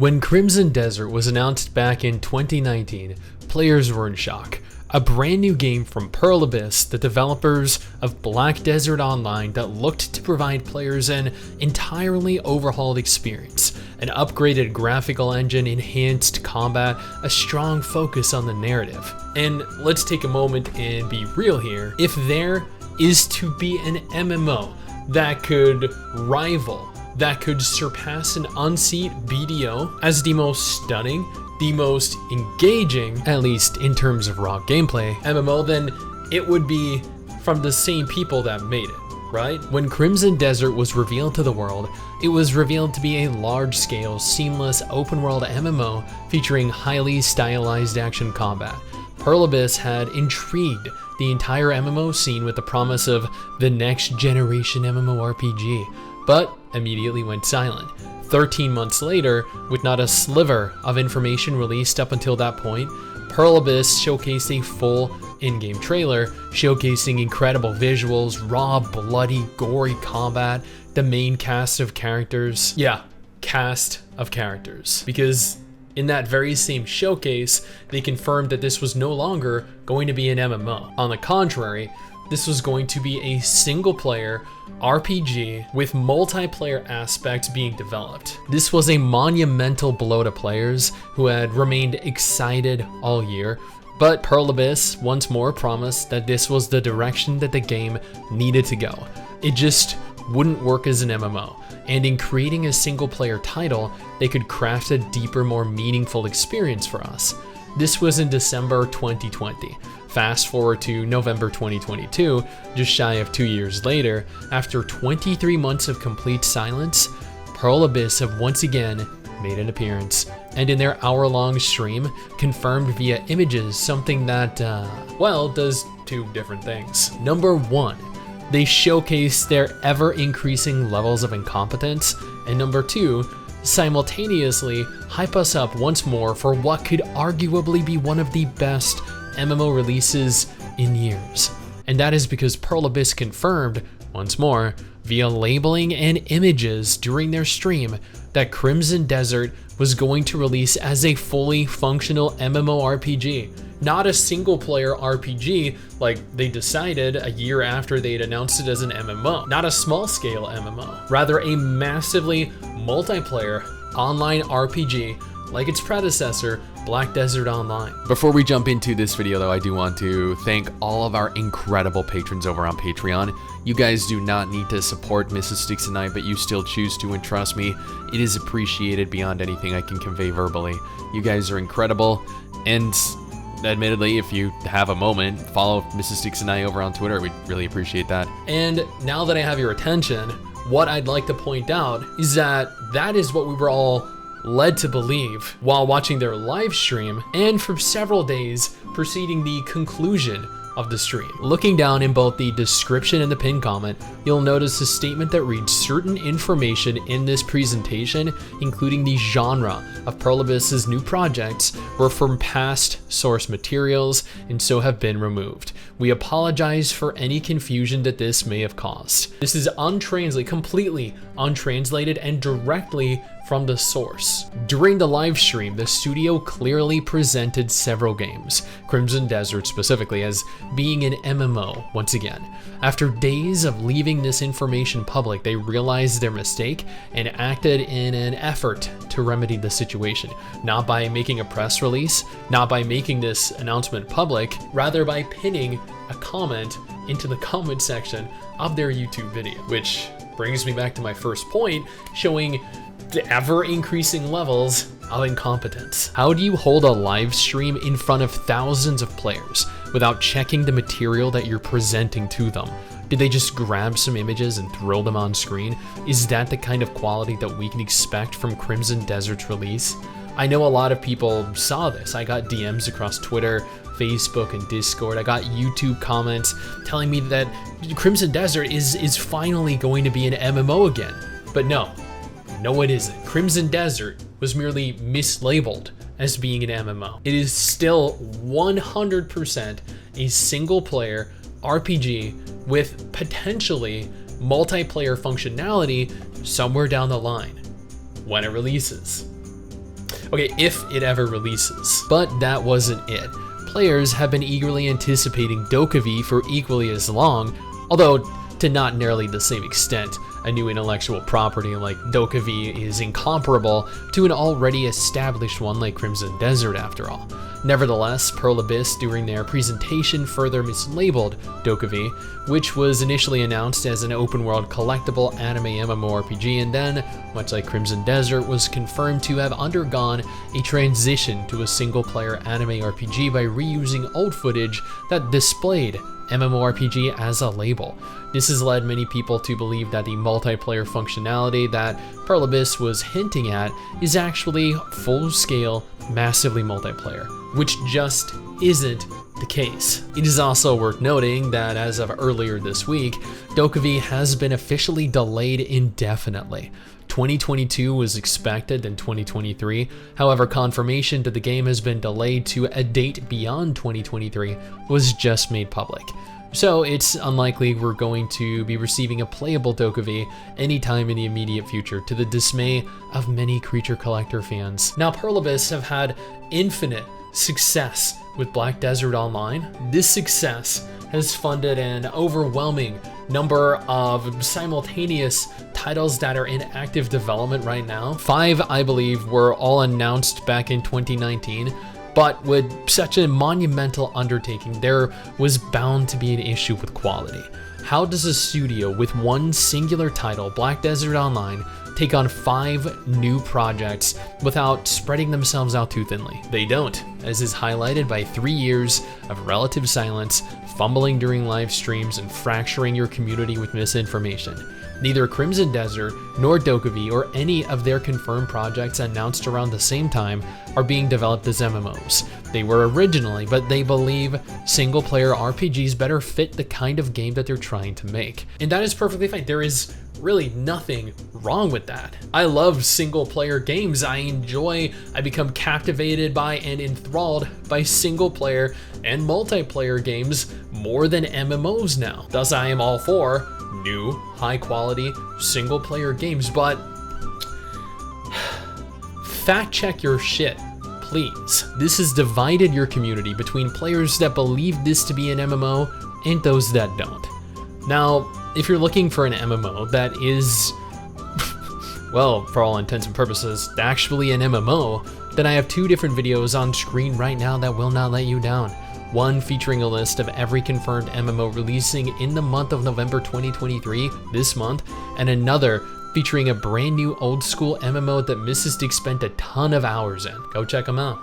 When Crimson Desert was announced back in 2019, players were in shock. A brand new game from Pearl Abyss, the developers of Black Desert Online, that looked to provide players an entirely overhauled experience. An upgraded graphical engine, enhanced combat, a strong focus on the narrative. And let's take a moment and be real here. If there is to be an MMO that could rival, that could surpass and unseat BDO as the most stunning, the most engaging, at least in terms of raw gameplay, MMO, then it would be from the same people that made it, right? When Crimson Desert was revealed to the world, it was revealed to be a large-scale, seamless, open-world MMO featuring highly stylized action combat. Pearl Abyss had intrigued the entire MMO scene with the promise of the next generation MMORPG, but immediately went silent. 13 months later, with not a sliver of information released up until that point, Pearl Abyss showcased a full in-game trailer showcasing incredible visuals, raw, bloody, gory combat, the main cast of characters. Yeah, cast of characters. Because in that very same showcase, they confirmed that this was no longer going to be an MMO. On the contrary, this was going to be a single-player RPG with multiplayer aspects being developed. This was a monumental blow to players who had remained excited all year, but Pearl Abyss once more promised that this was the direction that the game needed to go. It just wouldn't work as an MMO, and in creating a single-player title, they could craft a deeper, more meaningful experience for us. This was in December 2020. Fast forward to November 2022, just shy of 2 years later, after 23 months of complete silence, Pearl Abyss have once again made an appearance, and in their hour-long stream, confirmed via images something that, well, does two different things. Number one, they showcase their ever-increasing levels of incompetence, and number two, simultaneously hype us up once more for what could arguably be one of the best MMO releases in years. And that is because Pearl Abyss confirmed, once more, via labeling and images during their stream, that Crimson Desert was going to release as a fully functional MMORPG. Not a single-player RPG like they decided a year after they had announced it as an MMO. Not a small-scale MMO. Rather, a massively multiplayer online RPG like its predecessor, Black Desert Online. Before we jump into this video though, I do want to thank all of our incredible patrons over on Patreon. You guys do not need to support MRSSSTIX and I, but you still choose to, and trust me, it is appreciated beyond anything I can convey verbally. You guys are incredible, and admittedly, if you have a moment, follow MRSSSTIX and I over on Twitter. We'd really appreciate that. And now that I have your attention, what I'd like to point out is that that is what we were all led to believe while watching their live stream, and for several days preceding the conclusion of the stream. Looking down in both the description and the pinned comment, you'll notice a statement that reads, certain information in this presentation, including the genre of Pearl Abyss's new projects, were from past source materials and so have been removed. We apologize for any confusion that this may have caused. This is untranslated, completely untranslated, and directly from the source. During the live stream, the studio clearly presented several games, Crimson Desert specifically, as being an MMO once again. After days of leaving this information public, they realized their mistake and acted in an effort to remedy the situation. Not by making a press release, not by making this announcement public, rather by pinning a comment into the comment section of their YouTube video. Which brings me back to my first point, showing the ever-increasing levels of incompetence. How do you hold a live stream in front of thousands of players without checking the material that you're presenting to them? Did they just grab some images and throw them on screen? Is that the kind of quality that we can expect from Crimson Desert's release? I know a lot of people saw this. I got DMs across Twitter, Facebook, and Discord. I got YouTube comments telling me that Crimson Desert is finally going to be an MMO again. But no, it isn't. Crimson Desert was merely mislabeled as being an MMO. It is still 100% a single-player RPG with potentially multiplayer functionality somewhere down the line when it releases. Okay, if it ever releases. But that wasn't it. Players have been eagerly anticipating DokeV for equally as long, although to not nearly the same extent. A new intellectual property like DokeV is incomparable to an already established one like Crimson Desert, after all. Nevertheless, Pearl Abyss during their presentation further mislabeled DokeV, which was initially announced as an open-world collectible anime MMORPG, and then, much like Crimson Desert, was confirmed to have undergone a transition to a single-player anime RPG by reusing old footage that displayed MMORPG as a label. This has led many people to believe that the multiplayer functionality that Pearl Abyss was hinting at is actually full-scale, massively multiplayer, which just isn't the case. It is also worth noting that as of earlier this week, DokeV has been officially delayed indefinitely. 2022 was expected in 2023, however confirmation that the game has been delayed to a date beyond 2023 was just made public. So it's unlikely we're going to be receiving a playable DokeV anytime in the immediate future, to the dismay of many Creature Collector fans. Now, Pearl Abyss have had infinite success with Black Desert Online. This success has funded an overwhelming number of simultaneous titles that are in active development right now. 5, I believe, were all announced back in 2019. But with such a monumental undertaking, there was bound to be an issue with quality. How does a studio with one singular title, Black Desert Online, take on 5 new projects without spreading themselves out too thinly? They don't, as is highlighted by 3 years of relative silence, fumbling during live streams, and fracturing your community with misinformation. Neither Crimson Desert nor DokeV or any of their confirmed projects announced around the same time are being developed as MMOs. They were originally, but they believe single-player RPGs better fit the kind of game that they're trying to make. And that is perfectly fine. There is really nothing wrong with that. I love single-player games. I become captivated by and enthralled by single-player and multiplayer games more than MMOs now. Thus, I am all for new, high-quality, single-player games, but fact check your shit, please. This has divided your community between players that believe this to be an MMO and those that don't. Now, if you're looking for an MMO that is, well, for all intents and purposes, actually an MMO, then I have 2 different videos on screen right now that will not let you down. One featuring a list of every confirmed MMO releasing in the month of November 2023, this month, and another featuring a brand new old school MMO that MRSSSTIX spent a ton of hours in. Go check them out.